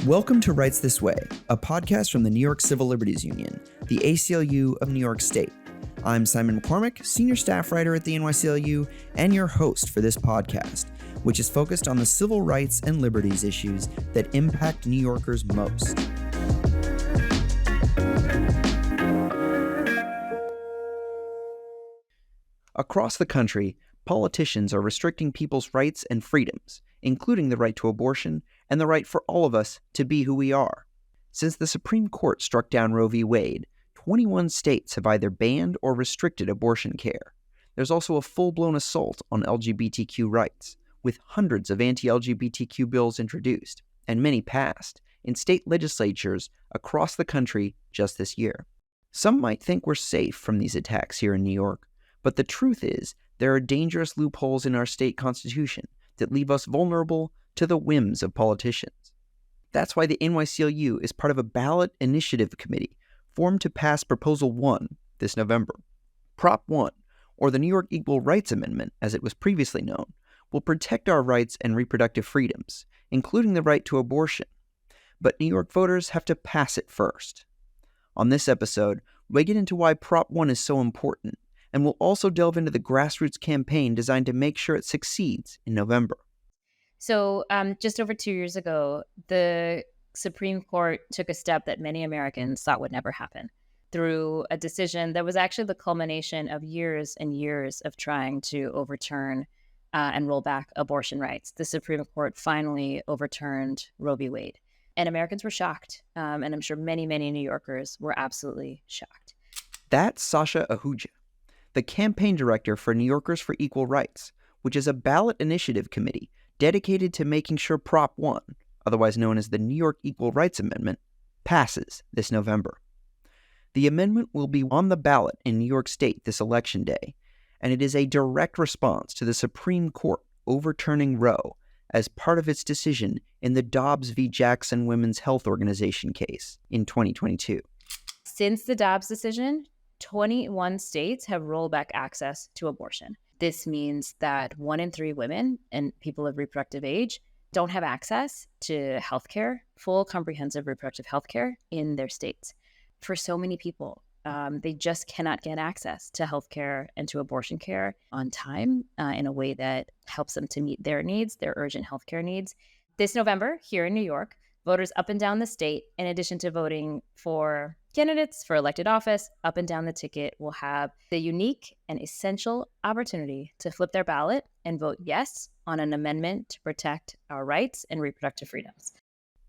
Welcome to Rights This Way, a podcast from the New York Civil Liberties Union, the ACLU of New York State. I'm Simon McCormick, senior staff writer at the NYCLU, and your host for this podcast, which is focused on the civil rights and liberties issues that impact New Yorkers most. Across the country, politicians are restricting people's rights and freedoms, including the right to abortion and the right for all of us to be who we are. Since the Supreme Court struck down Roe v. Wade, 21 states have either banned or restricted abortion care. There's also a full-blown assault on LGBTQ rights, with hundreds of anti-LGBTQ bills introduced, and many passed, in state legislatures across the country just this year. Some might think we're safe from these attacks here in New York, but the truth is there are dangerous loopholes in our state constitution that leave us vulnerable to the whims of politicians. That's why the NYCLU is part of a ballot initiative committee formed to pass Proposal 1 this November. Prop 1, or the New York Equal Rights Amendment as it was previously known, will protect our rights and reproductive freedoms, including the right to abortion. But New York voters have to pass it first. On this episode, we get into why Prop 1 is so important, and we'll also delve into the grassroots campaign designed to make sure it succeeds in November. So just over 2 years ago, the Supreme Court took a step that many Americans thought would never happen through a decision that was actually the culmination of years and years of trying to overturn and roll back abortion rights. The Supreme Court finally overturned Roe v. Wade. And Americans were shocked. And I'm sure many, many New Yorkers were absolutely shocked. That's Sasha Ahuja, the campaign director for New Yorkers for Equal Rights, which is a ballot initiative committee dedicated to making sure Prop 1, otherwise known as the New York Equal Rights Amendment, passes this November. The amendment will be on the ballot in New York State this election day, and it is a direct response to the Supreme Court overturning Roe as part of its decision in the Dobbs v. Jackson Women's Health Organization case in 2022. Since the Dobbs decision, 21 states have rolled back access to abortion. This means that 1 in 3 women and people of reproductive age don't have access to healthcare, full comprehensive reproductive healthcare in their states. For so many people, they just cannot get access to healthcare and to abortion care on time in a way that helps them to meet their needs, their urgent healthcare needs. This November, here in New York, voters up and down the state, in addition to voting for candidates for elected office, up and down the ticket will have the unique and essential opportunity to flip their ballot and vote yes on an amendment to protect our rights and reproductive freedoms.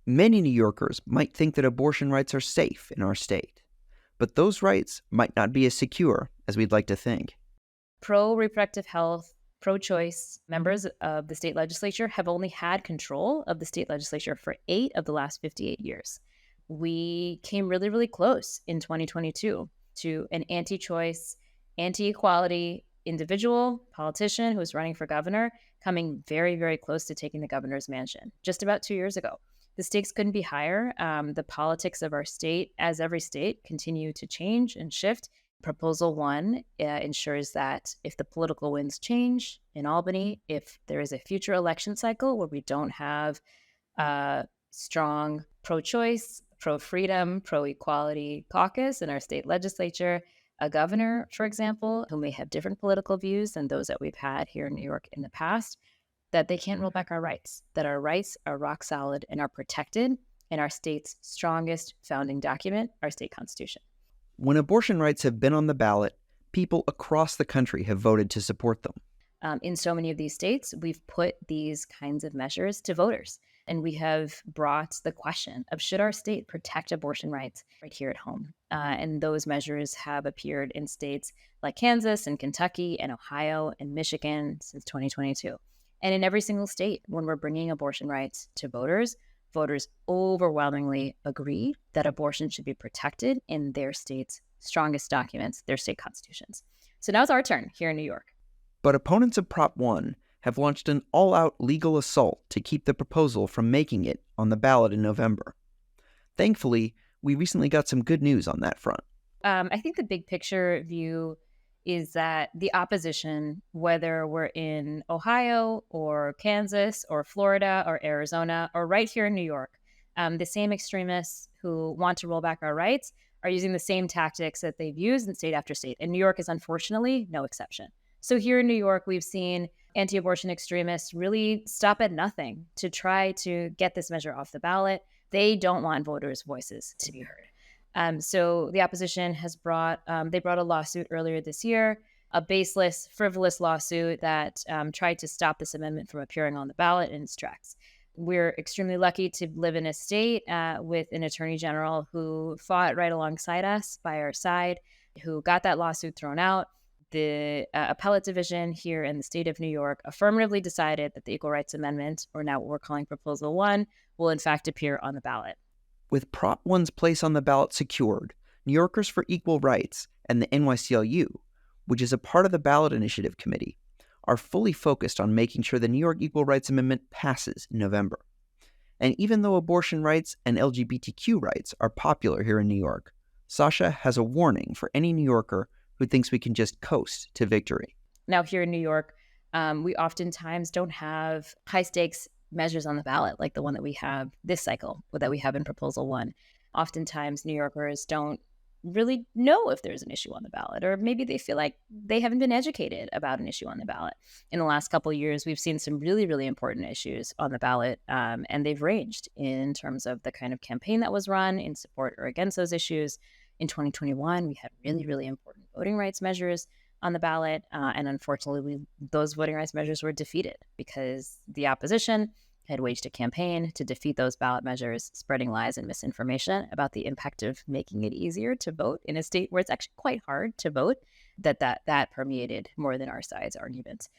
Many New Yorkers might think that abortion rights are safe in our state, but those rights might not be as secure as we'd like to think. Pro-reproductive health, pro-choice members of the state legislature have only had control of the state legislature for 8 of the last 58 years. We came really, really close in 2022 to an anti-choice, anti-equality individual politician who was running for governor, coming very, very close to taking the governor's mansion just about 2 years ago. The stakes couldn't be higher. The politics of our state, as every state, continue to change and shift. Proposal 1 ensures that if the political winds change in Albany, if there is a future election cycle where we don't have a strong pro-choice, pro-freedom, pro-equality caucus in our state legislature, a governor, for example, who may have different political views than those that we've had here in New York in the past, that they can't roll back our rights, that our rights are rock solid and are protected in our state's strongest founding document, our state constitution. When abortion rights have been on the ballot, people across the country have voted to support them. In so many of these states, we've put these kinds of measures to voters. And we have brought the question of should our state protect abortion rights right here at home? And those measures have appeared in states like Kansas and Kentucky and Ohio and Michigan since 2022. And in every single state, when we're bringing abortion rights to voters, voters overwhelmingly agree that abortion should be protected in their state's strongest documents, their state constitutions. So now it's our turn here in New York. But opponents of Prop 1 have launched an all-out legal assault to keep the proposal from making it on the ballot in November. Thankfully, we recently got some good news on that front. I think the big picture view is that the opposition, whether we're in Ohio or Kansas or Florida or Arizona or right here in New York, The same extremists who want to roll back our rights are using the same tactics that they've used in state after state. And New York is unfortunately no exception. So here in New York, we've seen anti-abortion extremists really stop at nothing to try to get this measure off the ballot. They don't want voters' voices to be heard. So the opposition has brought a lawsuit earlier this year, a baseless, frivolous lawsuit that tried to stop this amendment from appearing on the ballot in its tracks. We're extremely lucky to live in a state with an attorney general who fought right alongside us, by our side, who got that lawsuit thrown out. The appellate division here in the state of New York affirmatively decided that the Equal Rights Amendment, or now what we're calling Proposal 1, will in fact appear on the ballot. With Prop 1's place on the ballot secured, New Yorkers for Equal Rights and the NYCLU, which is a part of the ballot initiative committee, are fully focused on making sure the New York Equal Rights Amendment passes in November. And even though abortion rights and LGBTQ rights are popular here in New York, Sasha has a warning for any New Yorker who thinks we can just coast to victory. Now, here in New York, we oftentimes don't have high stakes measures on the ballot like the one that we have this cycle, that we have in Proposal 1. Oftentimes, New Yorkers don't really know if there's an issue on the ballot, or maybe they feel like they haven't been educated about an issue on the ballot. In the last couple of years, we've seen some really, really important issues on the ballot, and they've ranged in terms of the kind of campaign that was run in support or against those issues. In 2021, we had really, really important voting rights measures on the ballot, and unfortunately, those voting rights measures were defeated because the opposition had waged a campaign to defeat those ballot measures, spreading lies and misinformation about the impact of making it easier to vote in a state where it's actually quite hard to vote. That permeated more than our side's arguments.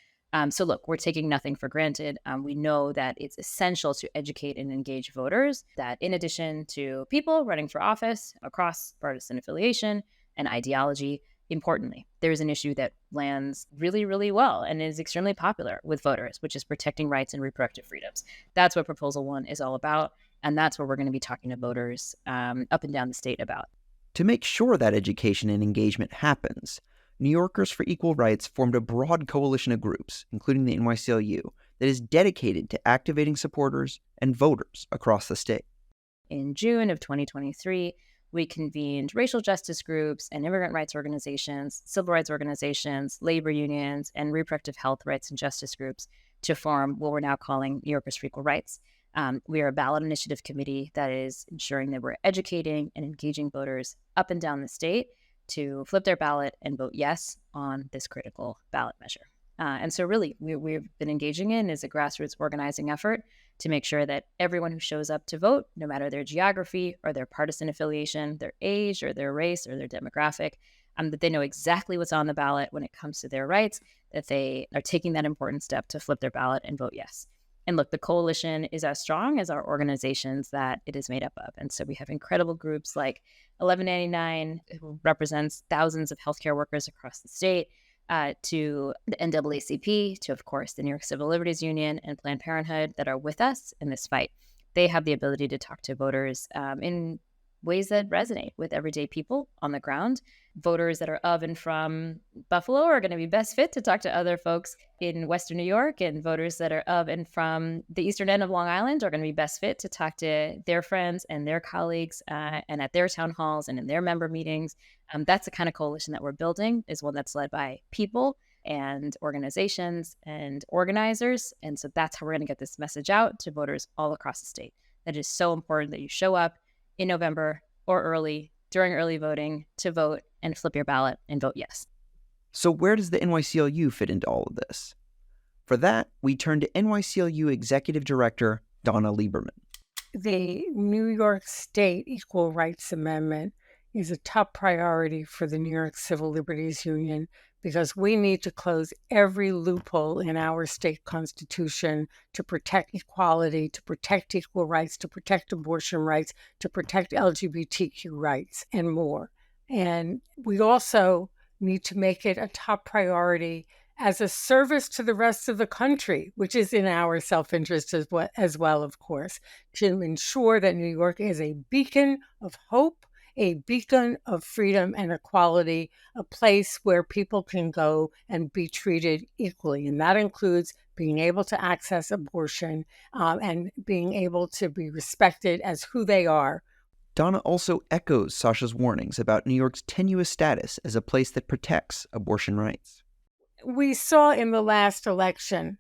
So look, we're taking nothing for granted. We know that it's essential to educate and engage voters, that in addition to people running for office across partisan affiliation and ideology, importantly, there's an issue that lands really, really well and is extremely popular with voters, which is protecting rights and reproductive freedoms. That's what Proposal 1 is all about. And that's what we're going to be talking to voters up and down the state about. To make sure that education and engagement happens, New Yorkers for Equal Rights formed a broad coalition of groups, including the NYCLU, that is dedicated to activating supporters and voters across the state. In June of 2023, we convened racial justice groups and immigrant rights organizations, civil rights organizations, labor unions, and reproductive health rights and justice groups to form what we're now calling New Yorkers for Equal Rights. We are a ballot initiative committee that is ensuring that we're educating and engaging voters up and down the state to flip their ballot and vote yes on this critical ballot measure. And so really, we've been engaging in is a grassroots organizing effort to make sure that everyone who shows up to vote, no matter their geography or their partisan affiliation, their age or their race or their demographic, that they know exactly what's on the ballot when it comes to their rights, that they are taking that important step to flip their ballot and vote yes. And look, the coalition is as strong as our organizations that it is made up of. And so we have incredible groups like 1199, who represents thousands of healthcare workers across the state, to the NAACP, to, of course, the New York Civil Liberties Union and Planned Parenthood that are with us in this fight. They have the ability to talk to voters in ways that resonate with everyday people on the ground. Voters that are of and from Buffalo are going to be best fit to talk to other folks in Western New York, and voters that are of and from the eastern end of Long Island are going to be best fit to talk to their friends and their colleagues and at their town halls and in their member meetings. That's the kind of coalition that we're building, is one that's led by people and organizations and organizers. And so that's how we're going to get this message out to voters all across the state. That it is so important that you show up in November or during early voting to vote and flip your ballot and vote yes. So where does the NYCLU fit into all of this? For that, we turn to NYCLU Executive Director Donna Lieberman. The New York State Equal Rights Amendment is a top priority for the New York Civil Liberties Union because we need to close every loophole in our state constitution to protect equality, to protect equal rights, to protect abortion rights, to protect LGBTQ rights, and more. And we also need to make it a top priority as a service to the rest of the country, which is in our self-interest as well, of course, to ensure that New York is a beacon of hope a beacon of freedom and equality, a place where people can go and be treated equally. And that includes being able to access abortion and being able to be respected as who they are. Donna also echoes Sasha's warnings about New York's tenuous status as a place that protects abortion rights. We saw in the last election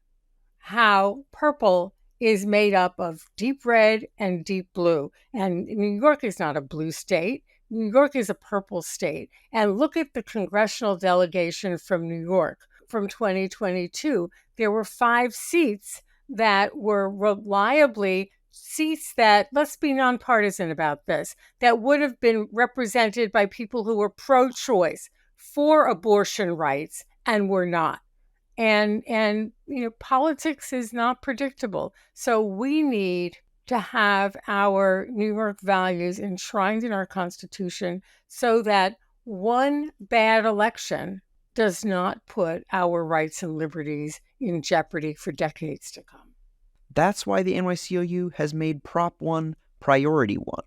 how purple is made up of deep red and deep blue. And New York is not a blue state. New York is a purple state. And look at the congressional delegation from New York from 2022. There were 5 seats that were reliably seats that, let's be nonpartisan about this, that would have been represented by people who were pro-choice, for abortion rights, and were not. And politics is not predictable. So we need to have our New York values enshrined in our Constitution so that one bad election does not put our rights and liberties in jeopardy for decades to come. That's why the NYCLU has made Prop 1 Priority 1.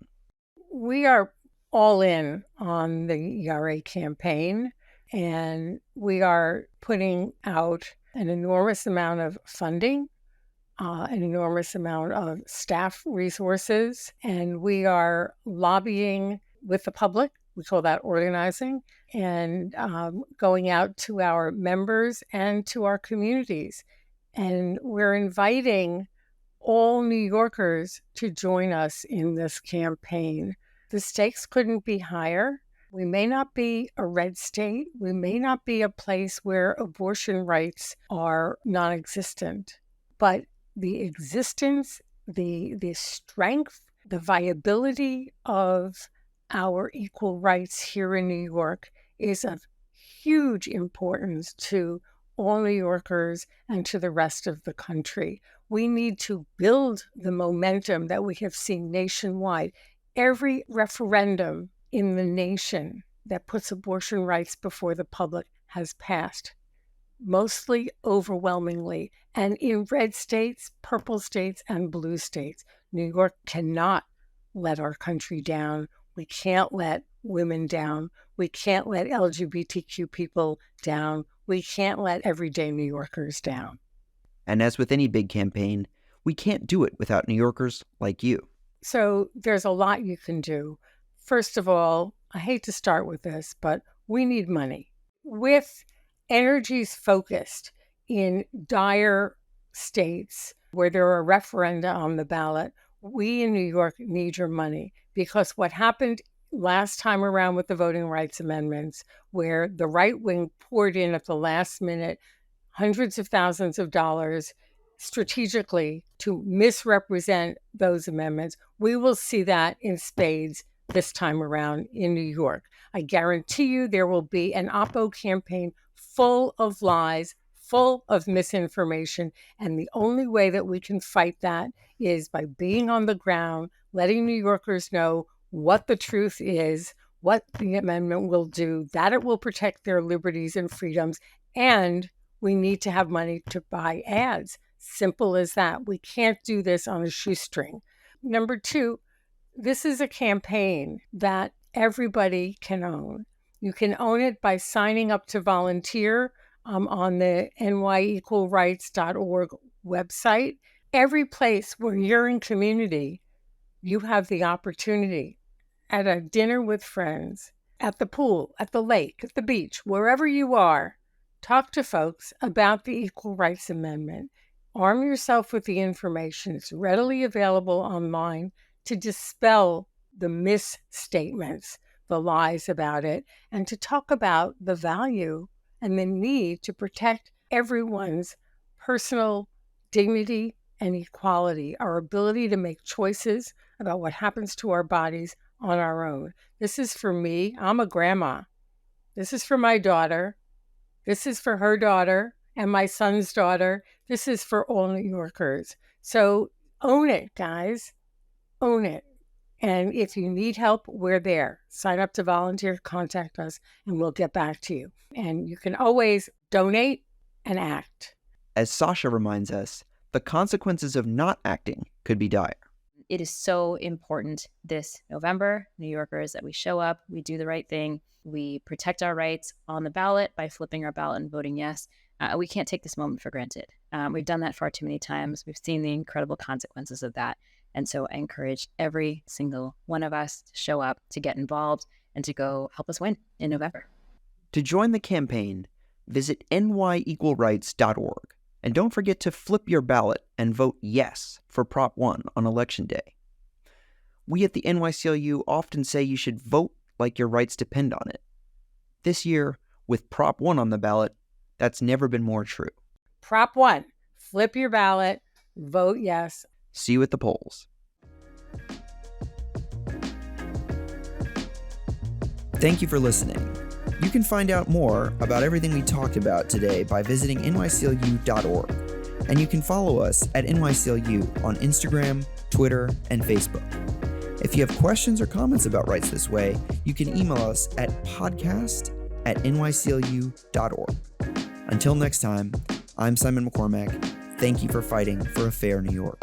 We are all in on the ERA campaign, and we are putting out an enormous amount of funding, an enormous amount of staff resources, and we are lobbying with the public. We call that organizing, and going out to our members and to our communities. And we're inviting all New Yorkers to join us in this campaign. The stakes couldn't be higher. We may not be a red state. We may not be a place where abortion rights are non-existent. But the existence, the strength, the viability of our equal rights here in New York is of huge importance to all New Yorkers and to the rest of the country. We need to build the momentum that we have seen nationwide. Every referendum in the nation that puts abortion rights before the public has passed, mostly overwhelmingly, and in red states, purple states, and blue states. New York cannot let our country down. We can't let women down. We can't let LGBTQ people down. We can't let everyday New Yorkers down. And as with any big campaign, we can't do it without New Yorkers like you. So there's a lot you can do. First of all, I hate to start with this, but we need money. With energies focused in dire states where there are referenda on the ballot, we in New York need your money, because what happened last time around with the voting rights amendments, where the right wing poured in at the last minute hundreds of thousands of dollars strategically to misrepresent those amendments, we will see that in spades this time around in New York. I guarantee you there will be an Oppo campaign full of lies, full of misinformation, and the only way that we can fight that is by being on the ground, letting New Yorkers know what the truth is, what the amendment will do, that it will protect their liberties and freedoms, and we need to have money to buy ads. Simple as that. We can't do this on a shoestring. Number 2, this is a campaign that everybody can own. You can own it by signing up to volunteer on the NYCLrights.org website. Every place where you're in community, you have the opportunity at a dinner with friends, at the pool, at the lake, at the beach, wherever you are, talk to folks about the Equal Rights Amendment. Arm yourself with the information. It's readily available online to dispel the misstatements, the lies about it, and to talk about the value and the need to protect everyone's personal dignity and equality, our ability to make choices about what happens to our bodies on our own. This is for me. I'm a grandma. This is for my daughter. This is for her daughter and my son's daughter. This is for all New Yorkers. So own it, guys. Own it. And if you need help, we're there. Sign up to volunteer, contact us, and we'll get back to you. And you can always donate and act. As Sasha reminds us, the consequences of not acting could be dire. It is so important this November, New Yorkers, that we show up, we do the right thing, we protect our rights on the ballot by flipping our ballot and voting yes. We can't take this moment for granted. We've done that far too many times. We've seen the incredible consequences of that. And so I encourage every single one of us to show up, to get involved, and to go help us win in November. To join the campaign, visit NYCLrights.org. And don't forget to flip your ballot and vote yes for Prop 1 on Election Day. We at the NYCLU often say you should vote like your rights depend on it. This year, with Prop 1 on the ballot, that's never been more true. Prop 1, flip your ballot, vote yes. See you at the polls. Thank you for listening. You can find out more about everything we talked about today by visiting NYCLU.org. And you can follow us at NYCLU on Instagram, Twitter, and Facebook. If you have questions or comments about Rights This Way, you can email us at podcast@nyclu.org. Until next time, I'm Simon McCormack. Thank you for fighting for a fair New York.